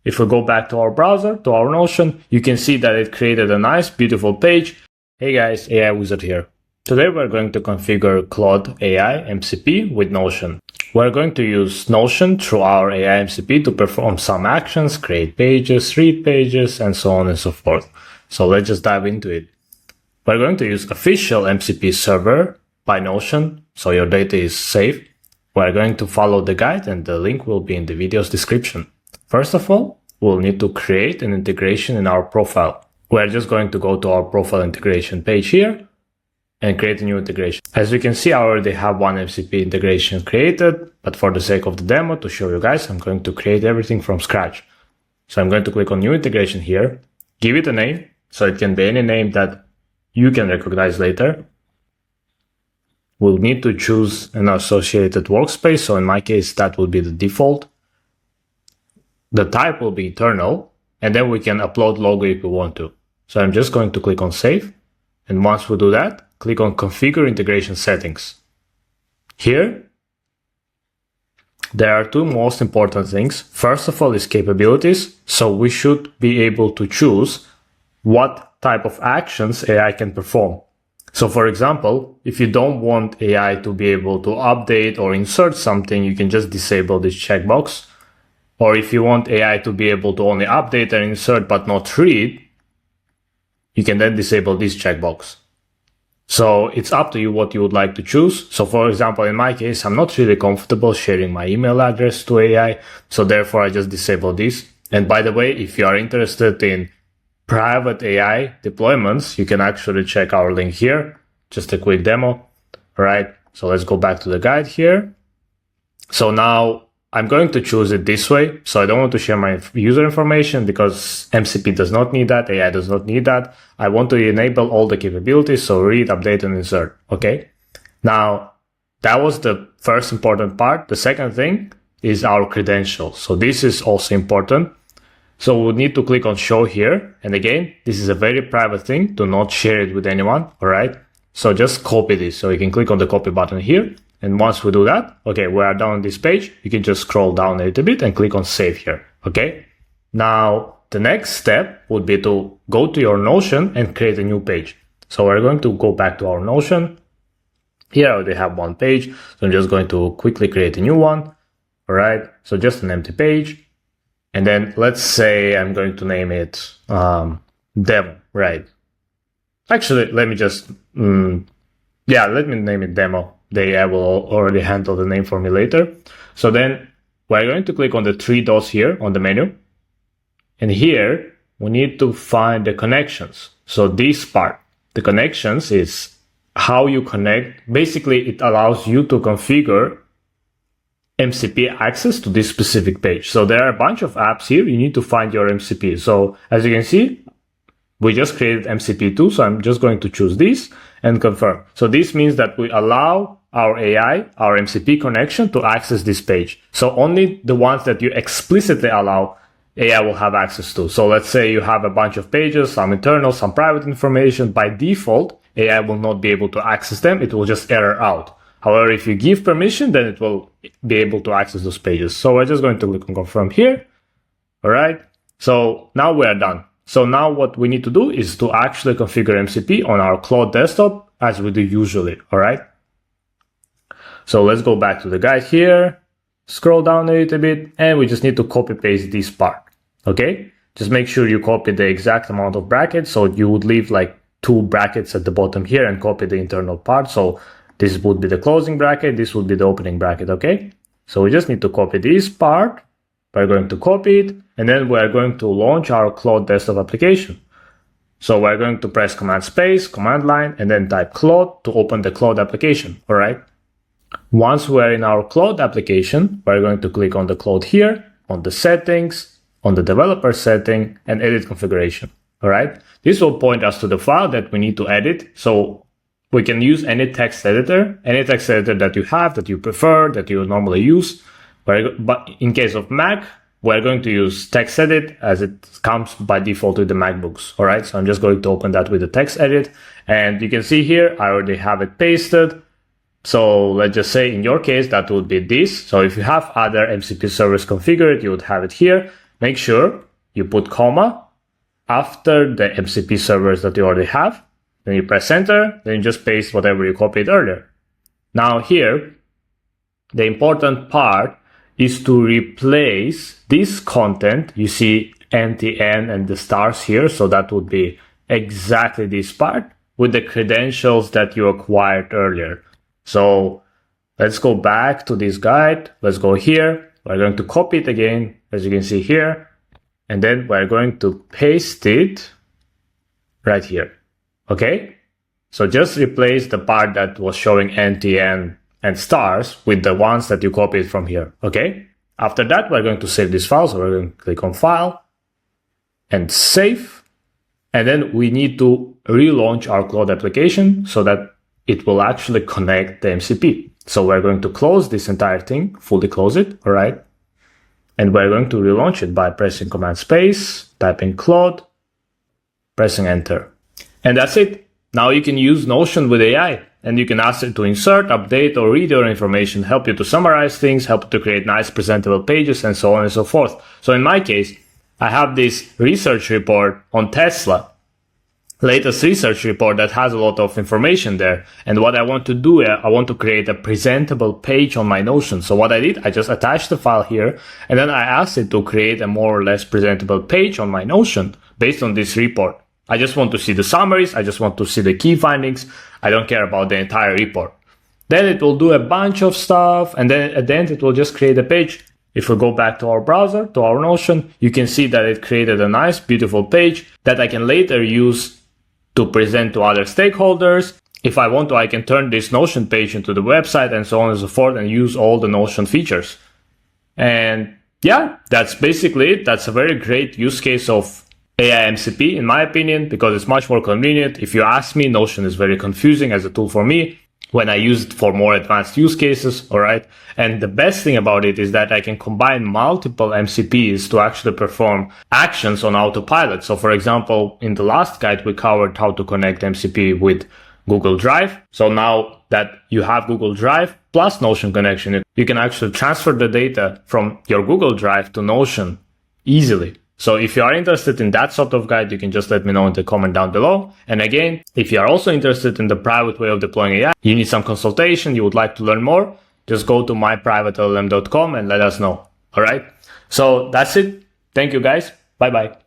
If we go back to our browser, to our Notion, you can see that it created a nice, beautiful page. Hey guys, AI Wizard here. Today we're going to configure Claude AI MCP with Notion. We're going to use Notion through our AI MCP to perform some actions, create pages, read pages, and so on and so forth. So let's just dive into it. We're going to use official MCP server by Notion, so your data is safe. We're going to follow the guide and the link will be in the video's description. First of all, we'll need to create an integration in our profile. We're just going to go to our profile integration page here and create a new integration. As you can see, I already have one MCP integration created, but for the sake of the demo, to show you guys, I'm going to create everything from scratch. So I'm going to click on new integration here, give it a name, so it can be any name that you can recognize later. We'll need to choose an associated workspace, so in my case, that will be the default. The type will be internal, and then we can upload logo if we want to. So I'm just going to click on save. And once we do that, click on configure integration settings. Here, there are two most important things. First of all is capabilities. So we should be able to choose what type of actions AI can perform. So for example, if you don't want AI to be able to update or insert something, you can just disable this checkbox. Or if you want AI to be able to only update and insert but not read, you can then disable this checkbox. So it's up to you what you would like to choose. So for example, in my case, I'm not really comfortable sharing my email address to AI. So therefore I just disable this. And by the way, if you are interested in private AI deployments, you can actually check our link here. Just a quick demo. All right. So let's go back to the guide here. So now I'm going to choose it this way. So I don't want to share my user information because MCP does not need that. AI does not need that. I want to enable all the capabilities. So read, update, and insert. Okay. Now that was the first important part. The second thing is our credentials. So this is also important. So we'll need to click on show here. And again, this is a very private thing. Do not share it with anyone. All right. So just copy this. So you can click on the copy button here. And once we do that, okay, we are done on this page. You can just scroll down a little bit and click on save here. Okay. Now the next step would be to go to your Notion and create a new page. So we're going to go back to our Notion. Here I already have one page. So I'm just going to quickly create a new one. All right. So just an empty page. And then let's say I'm going to name it demo, right? Actually, let me just, let me name it demo. The AI will already handle the name for me later. So then we're going to click on the three dots here on the menu. And here we need to find the connections. So this part, the connections is how you connect. Basically, it allows you to configure MCP access to this specific page. So there are a bunch of apps here. You need to find your MCP. So as you can see, we just created MCP2. So I'm just going to choose this and confirm. So this means that we allow our AI, our MCP connection to access this page. So only the ones that you explicitly allow AI will have access to. So let's say you have a bunch of pages, some internal, some private information. By default, AI will not be able to access them. It will just error out. However, if you give permission, then it will be able to access those pages. So we're just going to click on confirm here. All right. So now we are done. So now what we need to do is to actually configure MCP on our Claude desktop as we do usually. All right. So let's go back to the guide here, scroll down a little bit, and we just need to copy paste this part. Okay. Just make sure you copy the exact amount of brackets. So you would leave like 2 brackets at the bottom here and copy the internal part. So this would be the closing bracket. This would be the opening bracket. Okay. So we just need to copy this part. We're going to copy it and then we're going to launch our Claude desktop application. So we're going to press command space, command line, and then type Claude to open the Claude application. All right. Once we're in our Claude application, we're going to click on the Claude here, on the settings, on the developer setting, and edit configuration. All right. This will point us to the file that we need to edit. So we can use any text editor that you have, that you prefer, that you normally use. But in case of Mac, we're going to use text edit as it comes by default with the MacBooks. All right. So I'm just going to open that with the text edit. And you can see here, I already have it pasted. So let's just say in your case, that would be this. So if you have other MCP servers configured, you would have it here. make sure you put comma after the MCP servers that you already have. Then you press enter, then you just paste whatever you copied earlier. Now here, the important part is to replace this content. You see NTN and the stars here, so that would be exactly this part with the credentials that you acquired earlier. So let's go back to this guide. Let's go here. We're going to copy it again, as you can see here. And then we're going to paste it right here. Okay? So just replace the part that was showing NTN and stars with the ones that you copied from here. Okay? After that, we're going to save this file. So we're going to click on File and Save. And then we need to relaunch our Claude application so that it will actually connect the MCP. So we're going to close this entire thing, fully close it, all right? And we're going to relaunch it by pressing Command Space, typing Claude, pressing Enter. And that's it. Now you can use Notion with AI, and you can ask it to insert, update, or read your information, help you to summarize things, help you to create nice presentable pages, and so on and so forth. So in my case, I have this research report on Tesla, latest research report that has a lot of information there. And what I want to do, I want to create a presentable page on my Notion. So what I did, I just attached the file here, and then I asked it to create a more or less presentable page on my Notion based on this report. I just want to see the summaries. I just want to see the key findings. I don't care about the entire report. Then it will do a bunch of stuff. And then at the end, it will just create a page. If we go back to our browser, to our Notion, you can see that it created a nice, beautiful page that I can later use to present to other stakeholders. If I want to, I can turn this Notion page into the website and so on and so forth and use all the Notion features. And yeah, that's basically it. That's a very great use case of AI MCP, in my opinion, because it's much more convenient. If you ask me, Notion is very confusing as a tool for me when I use it for more advanced use cases, all right? And the best thing about it is that I can combine multiple MCPs to actually perform actions on autopilot. So for example, in the last guide, we covered how to connect MCP with Google Drive. So now that you have Google Drive plus Notion connection, you can actually transfer the data from your Google Drive to Notion easily. So if you are interested in that sort of guide, you can just let me know in the comment down below. And again, if you are also interested in the private way of deploying AI, you need some consultation, you would like to learn more, just go to myprivatellm.com and let us know. All right. So that's it. Thank you guys. Bye bye.